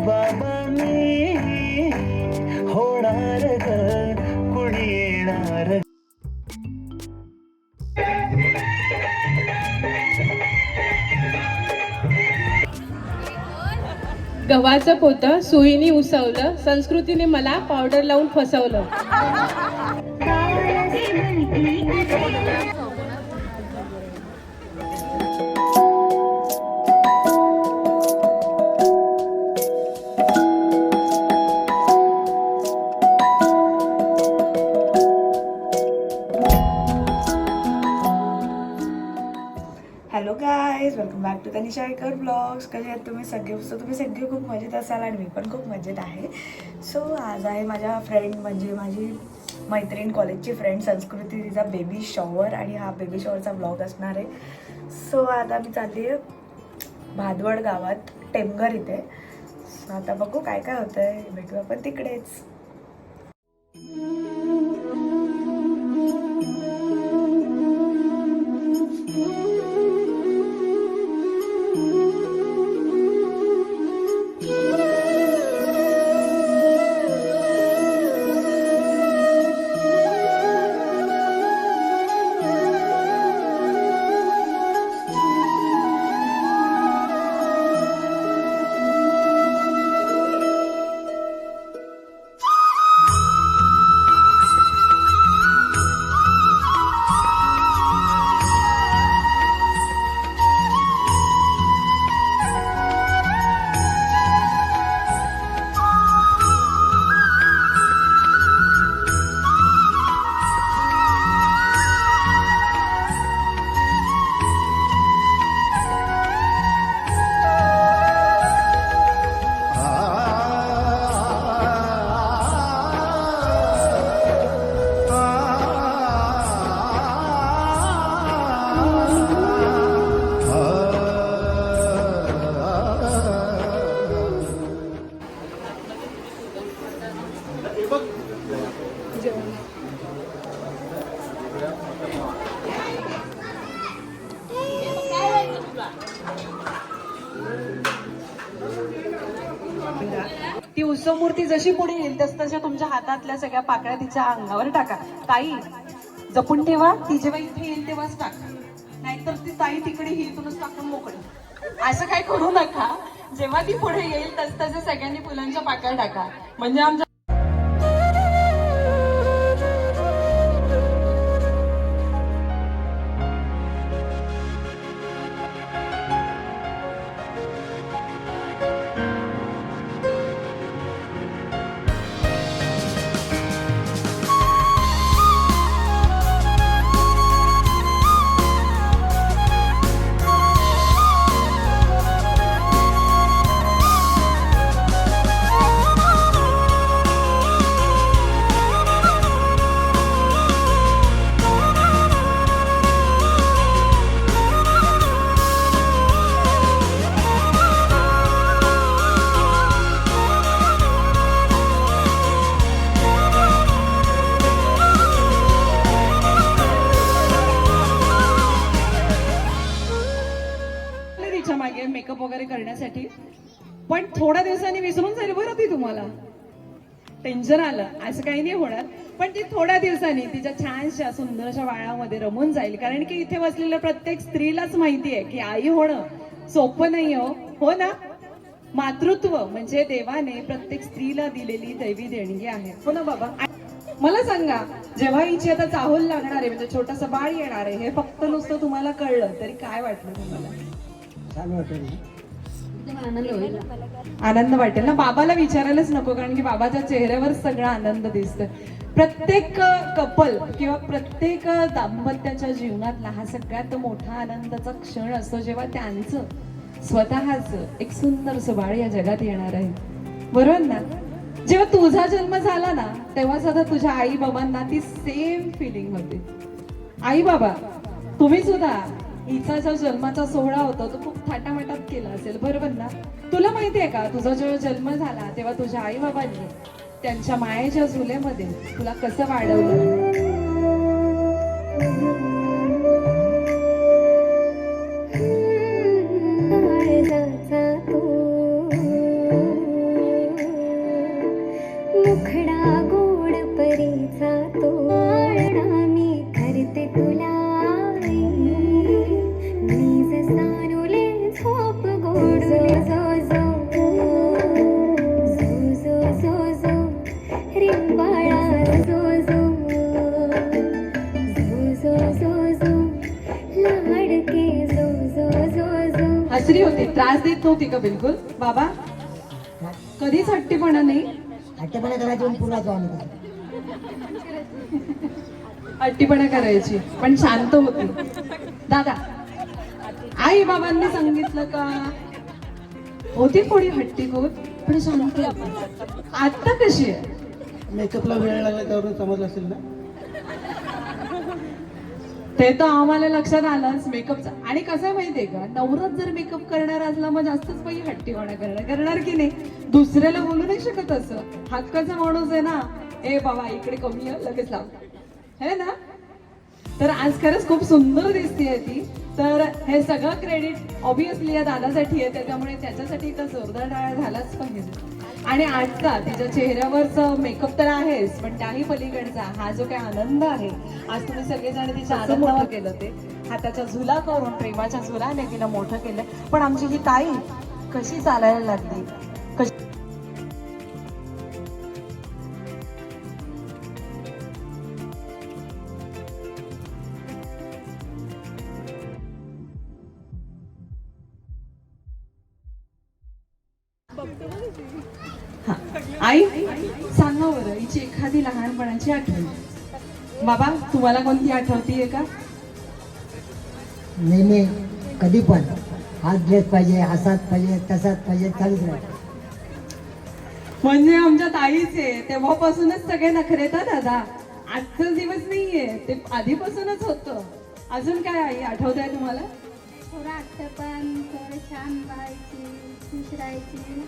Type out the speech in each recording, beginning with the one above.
बाबा मी होणार ग, कुणी येणार. गव्हाचं पोतं सुईनी उसवलं, संस्कृतीने मला पावडर लावून फसवलं. Hello guys, welcome back to Tanisha Aaykar blogs. कसे आहेत तुम्ही सगळे? तुम्ही सगळे खूप मजेत असाल आणि मी पण खूप मजेत आहे. सो आज आहे माझ्या फ्रेंड म्हणजे माझी मैत्रीण, कॉलेजची फ्रेंड संस्कृती, तिचा बेबी शॉवर आणि हा बेबी शॉवरचा ब्लॉग असणार आहे. सो आता मी चालली आहे भादवड गावात टेमघर इथे. सो आता बघू काय काय होतं आहे, भेटू आपण तिकडेच. ती उत्सव मूर्ती जशी पुढे येईल तसं तुमच्या हातातल्या सगळ्या पाकळ्या तिच्या अंगावर टाका. ताई जपून ठेवा, ती जेव्हा इथे येईल तेव्हाच टाका, नाहीतर ती ताई तिकडे हितूनच टाकून मोकळी. असं काय करू नका. जेव्हा ती पुढे येईल तसं सगळ्यांनी फुलांच्या पाकळ्या टाका, म्हणजे आमच्या मागे मेकअप वगैरे करण्यासाठी, पण थोड्या दिवसांनी विसरून जाईल बरं ती. तुम्हाला टेन्शन आलं असं काही नाही होणार, पण ती थोड्या दिवसांनी तिच्या छानशा सुंदरशा वाळामध्ये रमून जाईल. कारण की इथे बसलेल्या प्रत्येक स्त्रीलाच माहिती आहे की आई होणं सोपं नाही. हो ना? मातृत्व म्हणजे देवाने प्रत्येक स्त्रीला दिलेली दैवी देणगी आहे. हो ना बाबा? मला सांगा, जेव्हा हिची आता चाहूल लागणार आहे, म्हणजे छोटंसं बाळ येणार आहे, हे फक्त नुसतं तुम्हाला कळलं तरी काय वाटलं तुम्हाला? आनंद वाटेल ना? बाबाला विचारायलाच नको, कारण की बाबाच्या चेहऱ्यावर सगळा आनंद दिसतोय. प्रत्येक कपल किंवा प्रत्येक दाम्पत्याच्या जीवनातला हा सगळ्यात मोठा आनंदाचा क्षण असतो, जेव्हा त्यांचं स्वतःच एक सुंदर बाळ या जगात येणार आहे. बरोबर ना? जेव्हा तुझा जन्म झाला ना, तेव्हा सुद्धा तुझ्या आई बाबांना ती सेम फिलिंग होती. आई बाबा, तुम्ही सुद्धा हिचा जो जन्माचा सोहळा होता तो खूप थाटामाटात केला असेल, बरोबर ना? तुला माहितीये का, तुझा जेव्हा जन्म झाला तेव्हा तुझ्या आई बाबांनी त्यांच्या मायेच्या झुलेमध्ये तुला कसं वाढवलं? काळजाचा तू त्रास देत नव्हती का बिलकुल बाबा? कधीच हट्टीपणा नाही? हट्टेपणा करायची पण पुन्हा जाऊ आम्ही. हट्टीपणा करायची पण शांत होती. दादा, आई बाबांनी सांगितलं का होती थोडी हट्टीखोर पण शांत होती? आता कशी आहे? मेकअपला वेळ लागला त्यावरून समजलं असेल ना. ते तर आम्हाला लक्षात आलंच मेकअपचं. आणि कसं आहे माहितीये का, नवराच जर मेकअप करणार असला मग जास्तच बाई हट्टीपणा करणार की नाही? दुसऱ्याला बोलू नाही शकत असं. हक्काचा माणूस आहे ना, ए बाबा इकडे कमी आहे लगेच लाव, है ना? तर आज खरंच खूप सुंदर दिसतीये ती. तर हे सगळं क्रेडिट ऑब्विसली या दादासाठी आहे, त्याच्यामुळे त्याच्यासाठी तर जोरदार टाळ्या झालाच पाहिजे. आणि आजचा तिच्या चेहऱ्यावरचा मेकअप तर आहेच, पण त्याही पलीकडचा हा जो काही आनंद आहे, आज तुम्ही सगळेजण तिच्या आनंदावर केलं ते हाताच्या झुला करून, प्रेमाच्या झुलाने तिला मोठं केलं. पण आमची ही ताई कशी चालायला लागली, कशी आई सांगा बरं हिची एखादी लहानपणाची आठवण. बाबा तुम्हाला कोणती आठवतीये का? नेहमी कधी पण हात ड्रेस पाहिजे, असाच पाहिजे, तसाच पाहिजे, चालूच राहतं. म्हणजे आमच्या ताईचे तेव्हापासूनच सगळे नखरे येतात दादा. आजचा दिवस नाहीये, ते आधीपासूनच होतं. अजून काय आई आठवत आहे तुम्हाला? थोडं आठवण, थोडं छान राहायची, खुश राहायची.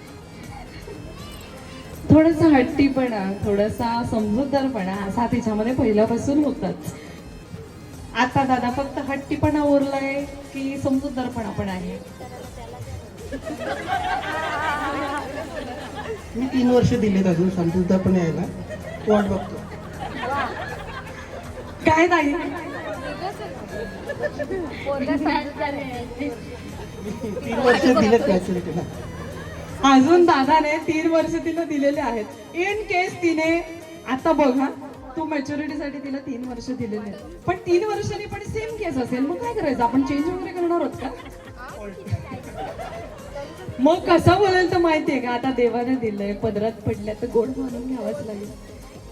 थोडासा हट्टीपणा, थोडासा समजूतदारपणा असा तिच्यामध्ये पहिल्यापासून होताच. आता दादा फक्त हट्टीपणा उरलाय की समजूतदारपणा पण आहे? मी 3 वर्ष दिलेत अजून समजूतदार पण यायला. वाट बघतो. काय ताई? 3 वर्ष दिलेत मॅच्युरिटीला. अजून दादाने 3 वर्ष तिला दिलेले आहेत. इन केस तिने आता बघा, तू मॅच्युरिटीसाठी तिला 3 वर्ष दिलेले आहेत, पण 3 वर्षांनी पण सेम केस असेल, मग काय करायचं? आपण चेंज वगैरे करणार आहोत का? मग कसं बोलेल तर माहितीये का, आता देवाने दिलंय, पदरात पडल्या तर गोड मानून घ्यावंच लागेल,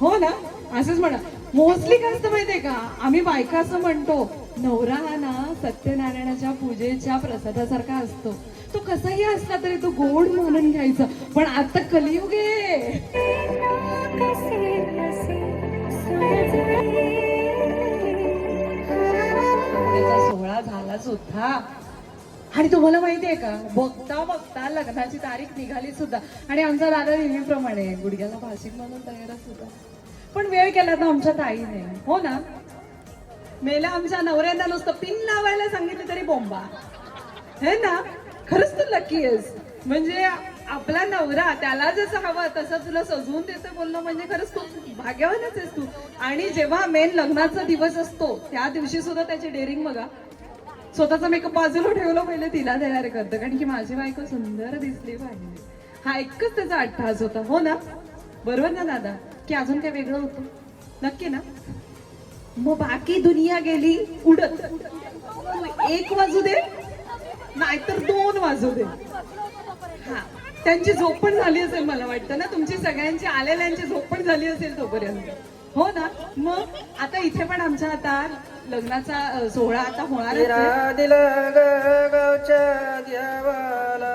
हो ना? असंच म्हणा. मोस्टली काय असतं माहितीये का, आम्ही बायका असं म्हणतो, नवरा हा ना सत्यनारायणाच्या पूजेच्या प्रसादासारखा असतो, तो कसाही असला तरी तो गोड मानून घ्यायचा. पण आता कलियुग आहे. त्याचा सोहळा झाला सुद्धा. आणि तुम्हाला माहितीये का, बघता बघता लग्नाची तारीख निघाली सुद्धा. आणि आमचा दादा नेहमीप्रमाणे गुडघ्याला भाषिक म्हणून तयारच होता. पण वेळ केला तर आमच्या ताईने, हो ना? मेला आमच्या नवऱ्यांना नुसतं पिन लावायला सांगितलं तरी बोंबा, है ना? खरंच तू लकी आहेस. म्हणजे आपला नवरा त्याला जसं हवं तसं तुला सजवून देतं बोलणं, म्हणजे खरंच खूप भाग्यवानच आहेस तू. आणि जेव्हा मेन लग्नाचा दिवस असतो त्या दिवशी सुद्धा त्याची डेअरिंग बघा. स्वतःचा मेकअप बाजूला ठेवलं, पहिले तिला तयार करतं, कारण की माझी बायको सुंदर दिसली पाहिजे. हा एकच त्याचा अट्टहास होता, हो ना? बरोबर ना दादा? की अजून काय वेगळं होतं? नक्की ना? मग बाकी दुनिया गेली उडत. तू 1 वाजू दे नाहीतर 2 वाजू दे. हा, त्यांची झोप पण झाली असेल मला वाटतं ना, तुमची सगळ्यांची आलेल्यांची झोप पण झाली असेल तोपर्यंत, हो ना? मग आता इथे पण आमच्या आता लग्नाचा सोहळा आता होणार गावच्या देवाला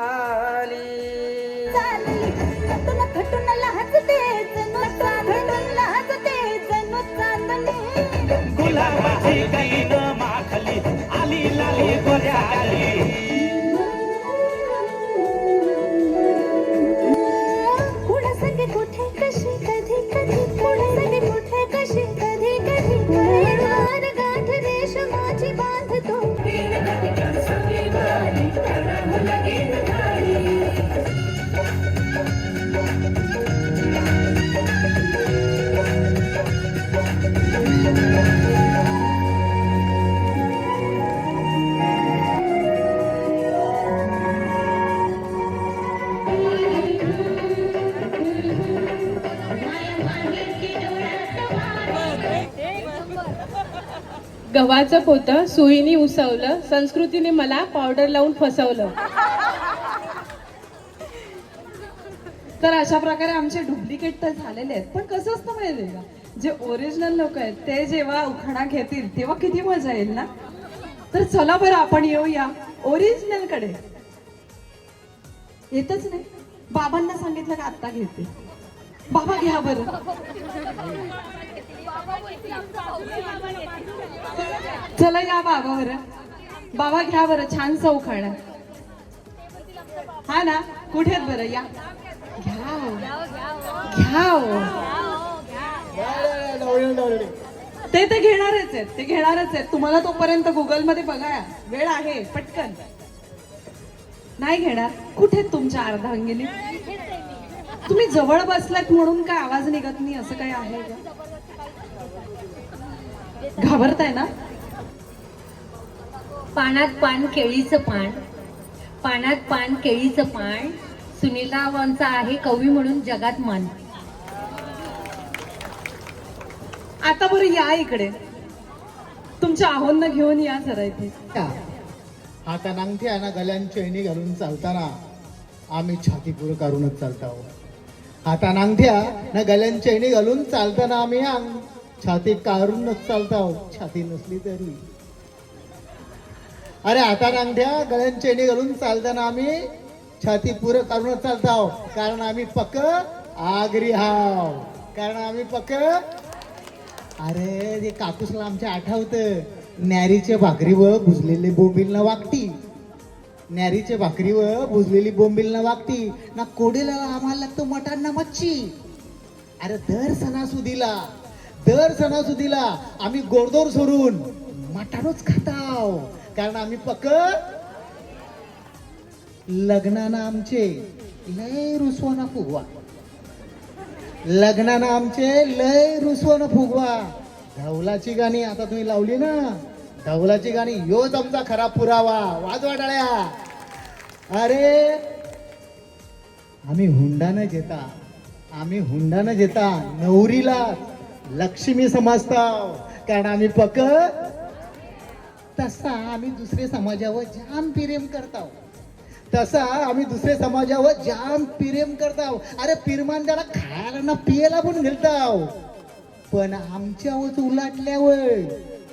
आली. गुलाबाची गाईन माखली आली लाली गोऱ्याली. कुणा सगळे कुठे कशी कधी कधी, कुणा सगळे कुठे कशी कधी कधी, गाठ रेशमाची बांधतो. गव्हाचं पोतं सुईनी उसवलं, संस्कृतीने मला पावडर लावून फसवलं. तर अशा प्रकारे आमचे डुप्लिकेट तर झालेले आहेत. पण कसं असतं माहिती आहे का, जे ओरिजिनल लोक आहेत ते जेव्हा उखाणा घेतील तेव्हा किती मजा येईल ना. तर चला बरं आपण येऊया ओरिजिनल कडे. येतच नाही. बाबांना सांगितलं का आत्ता घेते. बाबा घ्या बरं. चला या बाबा बरं. बाबा घ्या बरं छानसा उखाणा. हा ना, कुठे आहेत बरं, या घ्या हो. घ्या हो. ते घेणारच आहेत, ते घेणारच आहेत. तुम्हाला तोपर्यंत गुगल मध्ये बघा, वेळ आहे, पटकन. नाही घेणार. कुठे आहेत तुमच्या अर्धांगिनी? तुम्ही जवळ बसलात म्हणून काय आवाज निघत नाही असं काय आहे का? घाबरताय ना? पानात पान केळीचं पान, पानात पान केळीचं पान, सुनील रावांचा आहे कवी म्हणून जगात मान. आता बरं या इकडे. तुमच्या आहोंना घेऊन या जरा इथे. हातात अंगठी आणि गळ्यात चैनी घालून चालताना आम्ही छाती पुरं करूनच चालतो. हातात अंगठ्या ना गळ्यात चैनी घालून चालताना आम्ही छाती काढूनच चालतो, छाती नसली तरी. अरे हातात अंगठ्या गळ्यात चैनी घालून चालताना आम्ही छाती पुरं काढूनच चालतो, कारण आम्ही पक्क आगरी हाव. कारण आम्ही पक्क. अरे ते काकूसला आमच्या आठवतं, न्यारीच्या भाकरीवर भुजलेले बोंबील ना वागती. न्यारीच्या भाकरीवर भुजलेली बोंबील ना वागती ना. कोडेला आम्हाला लागतो मटण ना मच्छी. अरे दर सणासुदीला आम्ही गोडदोर सोडून मटणच खाताव, कारण आम्ही पक्क. लग्नानं आमचे लय रुसवाना फुगवा. लग्नानं आमचे लय रुसवाना फुगवा. धवलाची गाणी आता तुम्ही लावली ना, धवलाची गाणी योच आमचा खरा पुरावा. वाजवा टाळ्या. अरे आम्ही हुंडानं घेता नवरीला लक्ष्मी समजताव, कारण आम्ही पक्क. तसा आम्ही दुसरे समाजावर जाम प्रेम करताव. अरे पिरमान त्याला खायला ना पियला पण घालताव, पण आमच्यावर उलाटल्यावर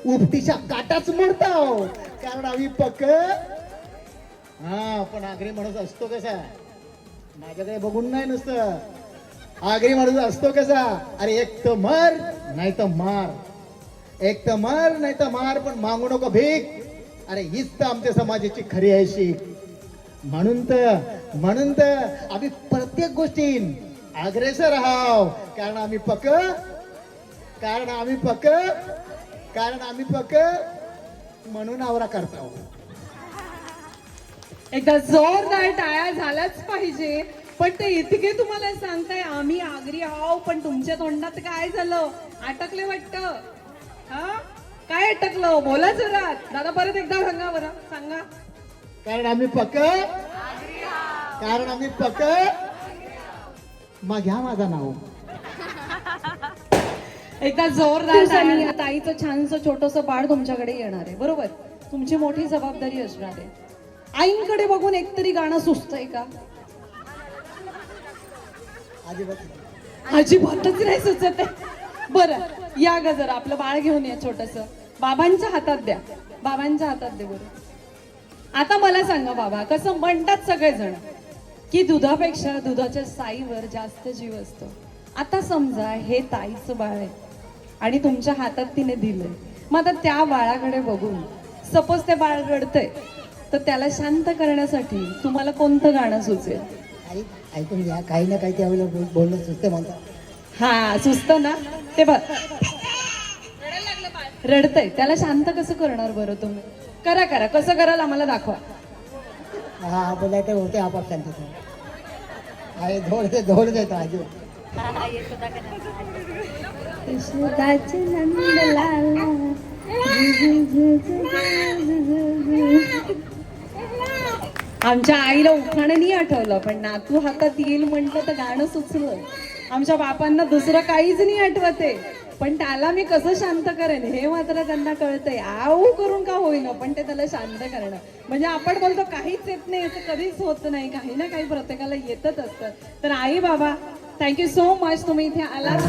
उपटीच्या काटाच मोडताव, कारण आम्ही पक्क. हा पण आगरी माणूस असतो कसा, माझ्याकडे बघून नाही नुसतं. आगरी माणूस असतो कसा, अरे एक तर मर नाही तर मार, एक तर मर नाही तर मार, पण मागू नको भीक. अरे हीच तर आमच्या समाजाची खरी आहे शीख. म्हणून तर आम्ही प्रत्येक गोष्टीत अग्रेसर आहाव, कारण आम्ही पक्क म्हणून आवरा करतो. एकदा जोरदार टाळ्या झाल्याच पाहिजे. पण ते इतके तुम्हाला सांगताय आम्ही आगरी आहो, पण तुमच्या तोंडात काय झालं? अटकले वाटतं. हा काय अटकलं? बोला जरा. दादा परत एकदा सांगा बरं, सांगा. कारण आम्ही पक्क. मग घ्या माझं नाव. एकदा जोरदार. ताईचं छानसं छोटंसं बाळ तुमच्याकडे येणार आहे, बरोबर? तुमची मोठी जबाबदारी असणार आहे. आईंकडे बघून एकतरी गाणं सुचतंय का? अजिबातच नाही सुचत आहे. बरं या ग जरा, आपलं बाळ घेऊन या छोटस. बाबांच्या हातात द्या, बाबांच्या हातात दे बरं. आता मला सांगा बाबा, कसं म्हणतात सगळेजण की दुधापेक्षा दुधाच्या साईवर जास्त जीव असतो. आता समजा हे ताईचं बाळ आहे आणि तुमच्या हातात तिने दिलंय. मग आता त्या बाळाकडे बघून सपोज ते बाळ रडतंय, तर त्याला शांत करण्यासाठी तुम्हाला कोणतं गाणं सुचेल? ऐकून घ्या, काही ना काही त्यावेळेला बोलणं सुचते म्हणतात. हा सुचतं ना ते. रडतंय, त्याला शांत कसं करणार बरं तुम्ही? करा कसं कराल आम्हाला दाखवा. हा बोलायचं होते आपाप शांत. आहे धोड देतो आजू. आमच्या आईला उखाणं नाही आठवलं, पण नातू हातात येईल म्हटलं तर गाणं सुचलं. आमच्या बापांना दुसरं काहीच नाही आठवते. पण त्याला मी कसं शांत करेन हे मात्र त्यांना कळतंय. आऊ करून का होईना पण ते त्याला शांत करणं. म्हणजे आपण बोलतो काहीच येत नाही, असं कधीच होत नाही. काही ना काही प्रत्येकाला येतच असतं. तर आई बाबा थँक्यू सो मच, तुम्ही इथे आलात.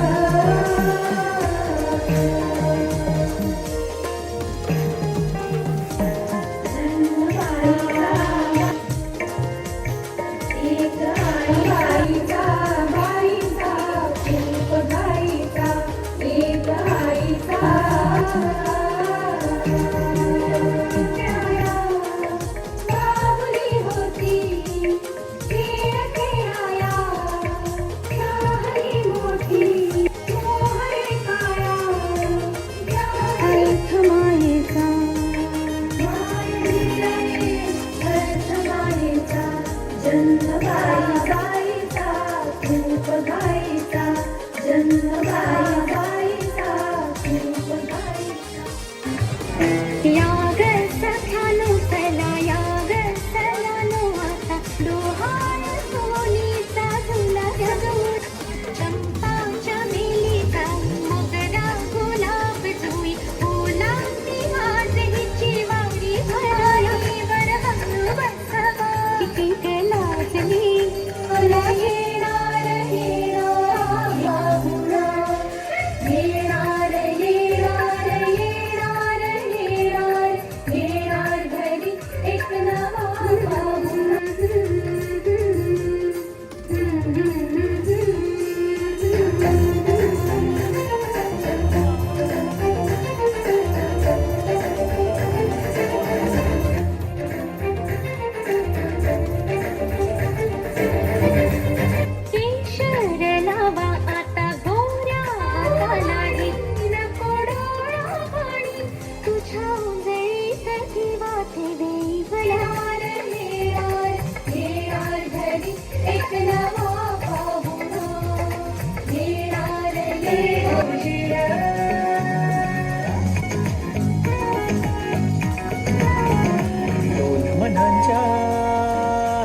मनांच्या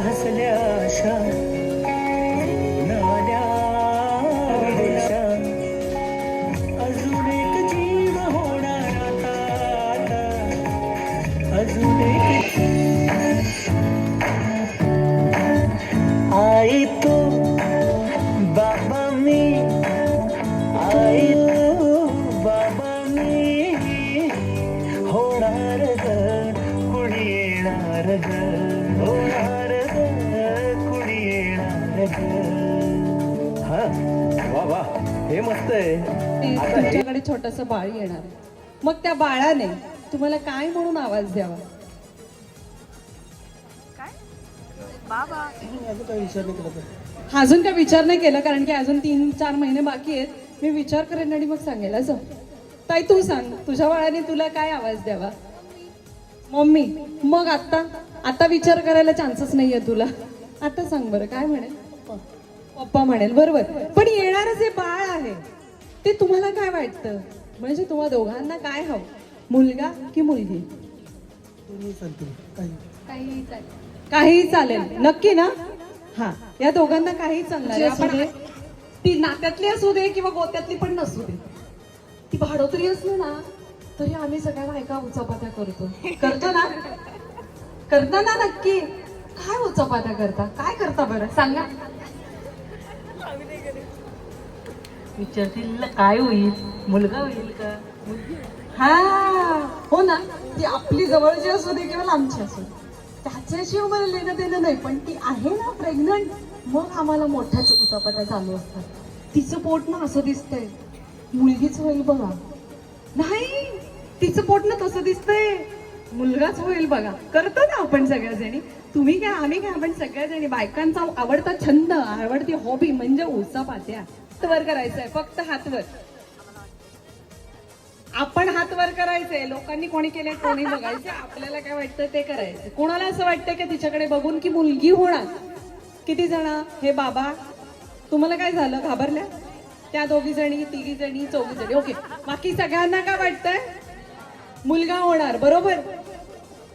हसल्या आशा नाल्या विदेशा अजून एक जीव होणार आता अजून एक आई तू बाबा मी आई तू बाबा मी होणार ग कुणी येणार ग होणार ग कुणी येणार ग. हा वा वा हे मस्त आहे. आता हे तुमच्याकडे छोटस बाळ येणार आहे. मग त्या बाळाने तुम्हाला काय म्हणून आवाज द्यावा? अजून काही विचार नाही करत. अजून काय विचार नाही केला कारण की अजून 3-4 महिने बाकी आहेत. मी विचार करेन आणि मग सांगेल. असं ताई तू सांग, तुझ्या बाळाने तुला काय आवाज द्यावा? मम्मी. मग आता विचार करायला चान्सच नाहीये तुला. आता सांग बरं काय म्हणेल? पप्पा म्हणेल. बरोबर. पण येणारं जे बाळ आहे ते तुम्हाला काय वाटतं? म्हणजे तुम्हा दोघांना काय हवं, मुलगा की मुलगी? तुम्ही सांगते काही. काही चालेल. नक्की ना? हा, या दोघांना काही चालणार आहे. आपण ती नात्यातली असू दे किंवा गोत्यातली पण नसू दे, ती भाडोत्री असली ना तरी आम्ही सगळ्या बायका उचापात्या करतो ना? करता ना? नक्की. काय उचापात्या करता? काय करता बरं सांगा? विचारतील काय होईल, मुलगा होईल का? हा हो ना. ती आपली जवळची असू दे किंवा लांबची असू दे, त्याच्याशी आम्हाला लेणं देणं नाही. पण ती आहे ना प्रेग्नंट, मग आम्हाला मोठ्याच उचापत्या चालू असतात. तिचं पोट ना असं दिसतंय, मुलगीच होईल बघा. नाही, तिचं पोट ना तसं दिसतंय, मुलगाच होईल बघा. करतो ना आपण सगळ्याजणी. तुम्ही काय आम्ही काय, आपण सगळ्याजणी. बायकांचा आवडता छंद, आवडती हॉबी म्हणजे उचापात्या. हात वर करायचंय, फक्त हात वर. आपण हात वर करायचे, लोकांनी कोणी केले कोणी बघायचे. आपल्याला काय वाटतं ते करायचं. कोणाला असं वाटतं की तिच्याकडे बघून की मुलगी होणार? किती जण? हे बाबा तुम्हाला काय झालं, घाबरल्या? त्या 2 जणी, 3 जणी, 4 जणी. ओके, बाकी सगळ्यांना काय वाटतंय? मुलगा होणार. बरोबर.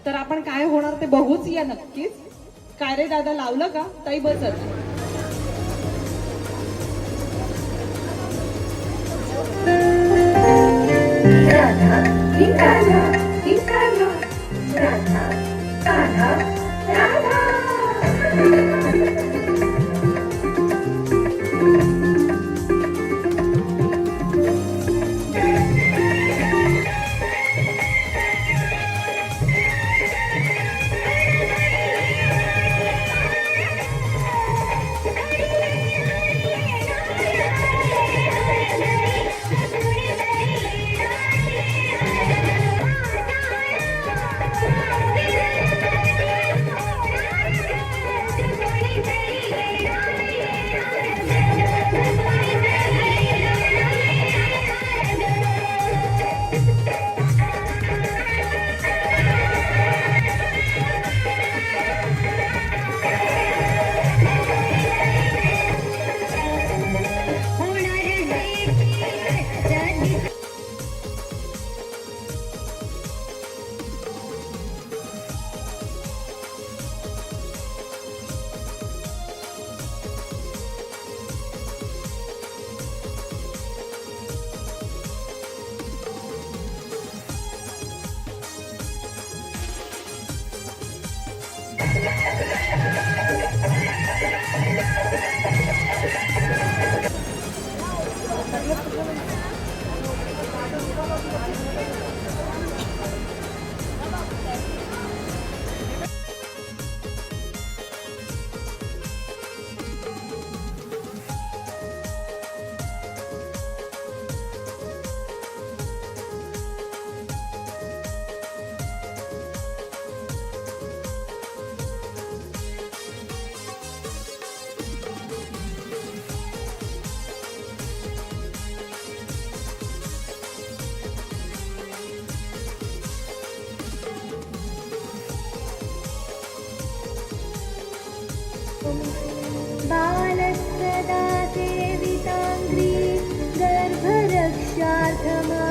तर आपण काय होणार ते बघूच या नक्कीच. काय रे दादा, लावलं का? ताई बसत. बालस्तदा सेविताङ्घ्रि गर्भरक्षार्थमा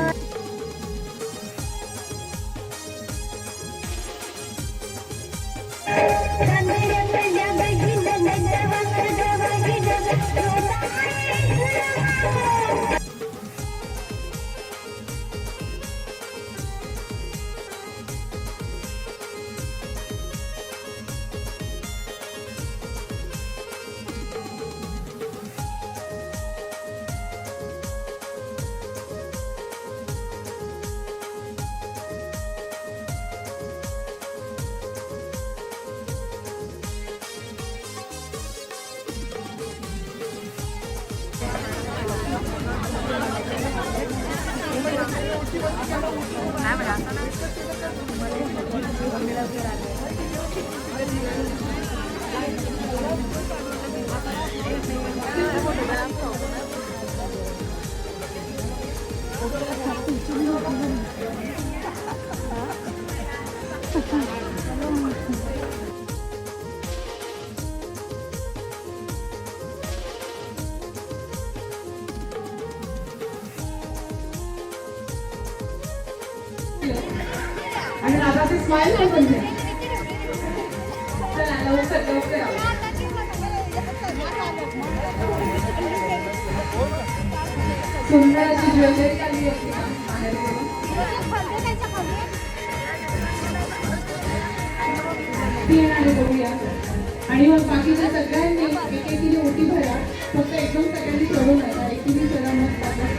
आणि दादाचे स्माइल ओपन आहे. चला लवकर लवकर आहो. सुंदर अशी ज्वेलरी आली होती का बाहेरून? ती आणि बघूया. आणि मग बाकीच्या सगळ्यांनी एकेकीने ओटी भरा. फक्त एकदम सगळ्यांनी चढून नका, एकीने चढा मग टाका.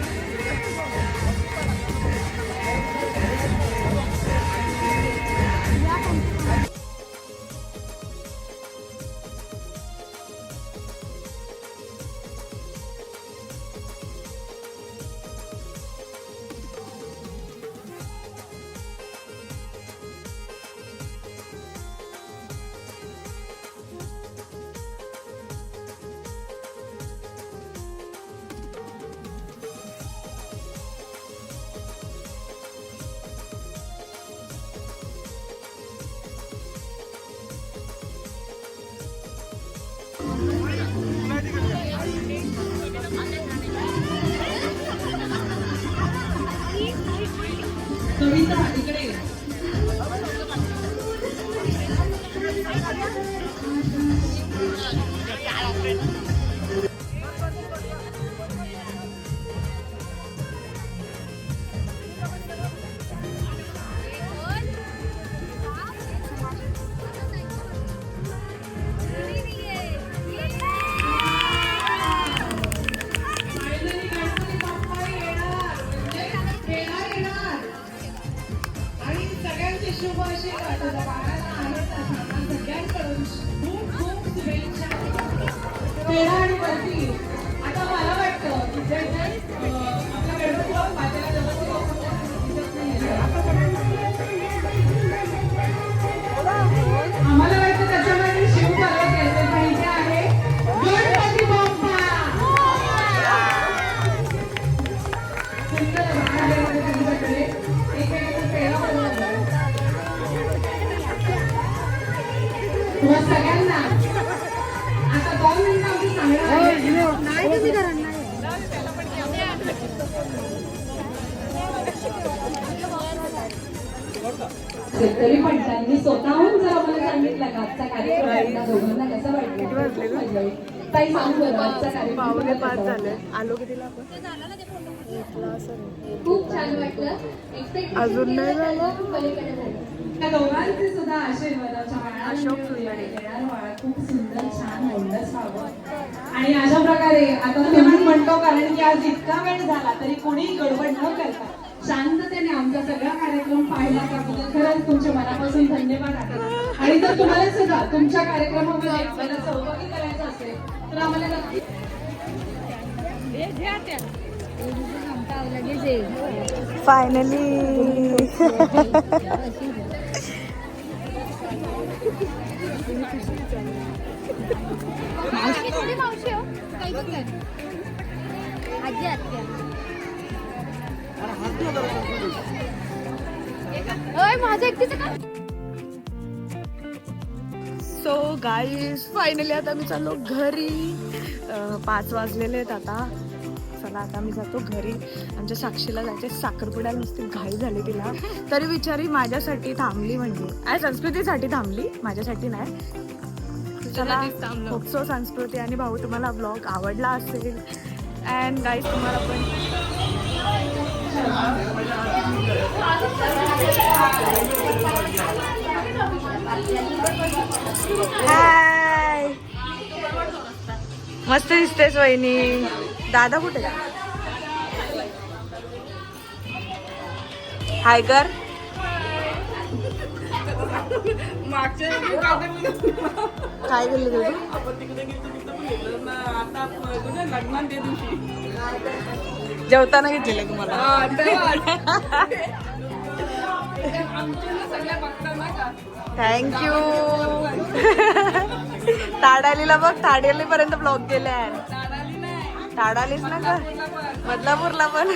आणि वरती आता मला वाटतं की जे आपला गणपती बाप्पा त्याला गणपती बाप्पा दिसत नाहीये. आम्हाला वाटतं त्याच्यामध्ये शिव पार्वती असेल पण इथे आहे गणपती बाप्पा. सुंदर महादेवाचे तुमच्याकडे एकेकाचा पेढा बनवला. तुम्हा सगळ्यांना आता 2 मिनिटं आम्ही सांगणार आहे. तरी पण त्यांनी स्वतःहून जर आम्हाला सांगितलं का आजचा कार्यक्रम आपल्या दोघांना कसं वाटलं. ताई सांगू बरं आजचा कार्यक्रम 5 झाले. आलो कितीला खूप छान वाटलं. अजून नाही झालं. त्या दोघांचे सुद्धा आशीर्वादाच्या खूप सुंदर छान मोडलंच हवं. आणि अशा प्रकारे आता तुम्ही म्हणतो कारण की आज इतका वेळ झाला तरी कोणी गडबड न करता शांततेने आमचा सगळा कार्यक्रम पाहिला त्याबद्दल खरंच तुमच्या मनापासून धन्यवाद आहे. आणि जर तुम्हाला सुद्धा तुमच्या कार्यक्रमामध्ये आम्हाला सहभागी करायचं असेल तर आम्हाला नक्की फायनली मावशी हो काही पण कर. आजी आत्या ओय माझं एकटीचं का. सो गाईज फायनली आता मी चाललो घरी. 5 वाजलेले आहेत आता. चला आता मी जातो घरी. आमच्या साक्षीला जायचे साखरपुड्याला नुसती घाई झाली तिला. तरी बिचारी माझ्यासाठी थांबली म्हणजे संस्कृतीसाठी थांबली माझ्यासाठी नाही. चला होपसो संस्कृती आणि भाऊ तुम्हाला ब्लॉग आवडला असेल. अँड गाईज तुम्हाला पण हाय मस्त दिसतेस वहिनी. दादा कुठे हाय कर. काय गेलं जेवताना घेतलेलं तुम्हाला. थँक्यू. ताडालीला बघ ताडाली पर्यंत ब्लॉग गेले. ताडालीच ना का बदलापूरला पण.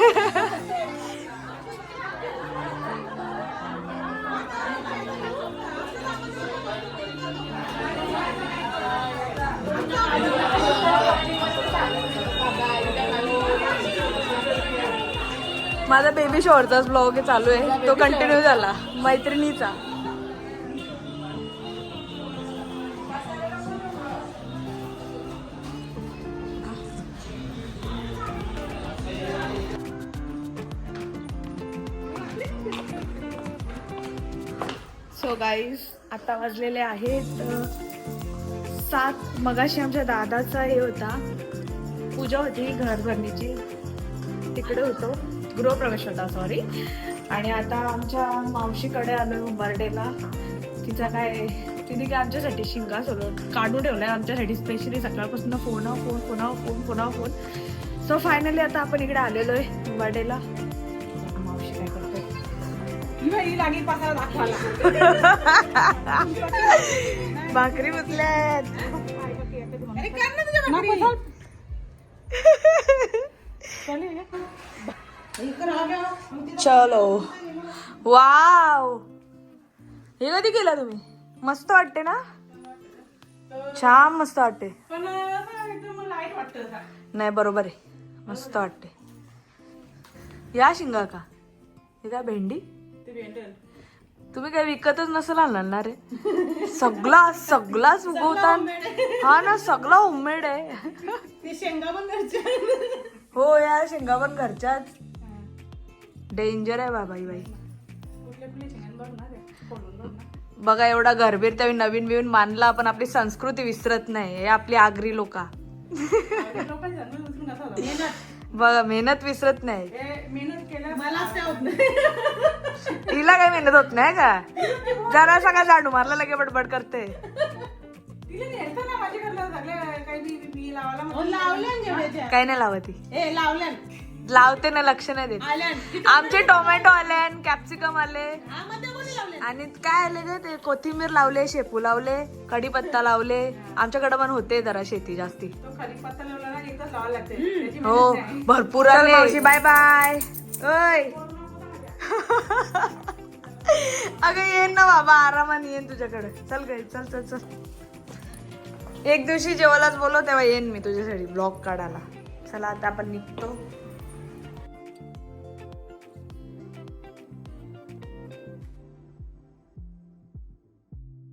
माझा बेबी शॉवरचाच ब्लॉग चालू आहे. तो कंटिन्यू झाला मैत्रिणीचा. सो गाईज आता वाजलेले आहेत 7. मगाशी आमच्या दादाचा हे होता पूजा होती घरभरणीची. तिकडे होतो गृहप्रवेश होता सॉरी. आणि आता आमच्या मावशीकडे आलो बर्थडेला. तिचा काय तिने काय आमच्यासाठी शिंगा सगळं काढून ठेवलाय आमच्यासाठी स्पेशली. सकाळपासून फोन. सो फायनली आता आपण इकडे आलेलो आहे बर्थडेला. मावशी काय करते भाकरी बुतल्यात. चलो वाव. हे कधी केलं तुम्ही. मस्त वाटते ना. छान मस्त वाटते. नाही बरोबर आहे मस्त वाटते. या शिंगा का हे काय भेंडी. तुम्ही काय विकतच नसेल आणणार रे. सगळाच उगवता. हा ना सगळा होममेड आहे. हो या शेंगा पण घरच्याच. डेंजर आहे बाई. बघा एवढा घरबीर त्यावेळी नवीन बिवीन मानला आपण आपली संस्कृती विसरत नाही. हे आपली आगरी लोक बघा मेहनत विसरत नाही. तिला काही मेहनत होत नाही का. जरा सगळा झाडू मारला लगे बडबड करते. काय नाही लावत लावते ना, लक्ष नाही देत. आमचे टोमॅटो आले आणि कॅप्सिकम आले आणि काय आले ते कोथिंबीर लावले, शेपू लावले, कढीपत्ता लावले. आमच्याकडे पण होते जरा शेती जास्ती. हो भरपूर आले. Bye bye. ओय अगं येईन ना बाबा, आरामाने येईन तुझ्याकडे. चल गे, चल चल चल. एक दिवशी जेवायलाच बोलव तेव्हा येईन मी तुझ्यासाठी ब्लॉग काढायला. चला आता आपण निघतो.